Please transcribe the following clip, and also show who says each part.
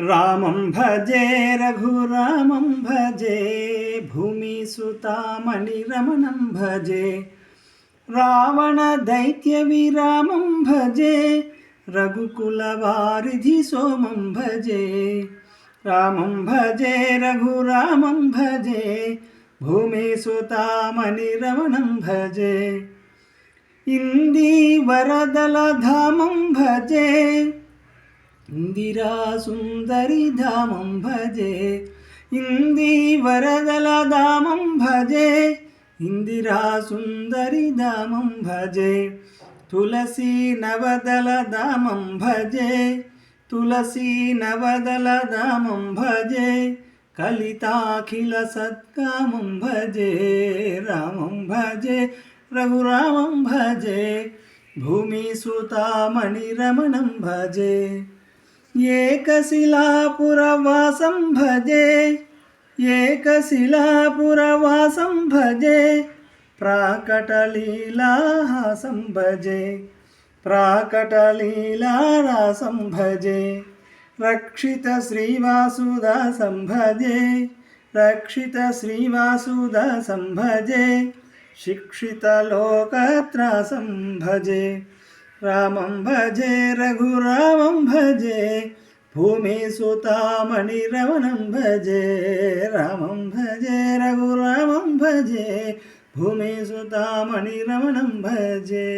Speaker 1: रामं भजे रघुरामं भजे भूमिसुतामणिरमणं भजे रावणदैत्यविरामं भजे रघुकुलवारिधि सोमं भजे रामं भजे रघुरामं भजे भूमिसुतामणिरमणं भजे इन्दीवरदलधामं भजे इंदिरा सुंदरी धामं भजे इंदिवरदलधामं भजे इंदिरा सुंदरी धामं भजे तुलसी नवदलधामं भजे तुलसी नवदलधामं भजे कलिताखिल सत्कामं भजे रामं भजे रघुरामं भजे भूमिसुतामणिरमणं भजे एकशिलापुरवासं भजे एकशिलापुरवासं भजे प्राकटलीलाहासं भजे प्राकटलीलारासं भजे रक्षितश्रीवासुदासं भजे रक्षितश्रीवासुदासं भजे शिक्षितलोकत्रासं भजे रामं भजे रघुरामं भजे भूमिसुतामणिरमणं भजे रामं भजे रघुरामं भजे भूमिसुतामणिरमणं भजे।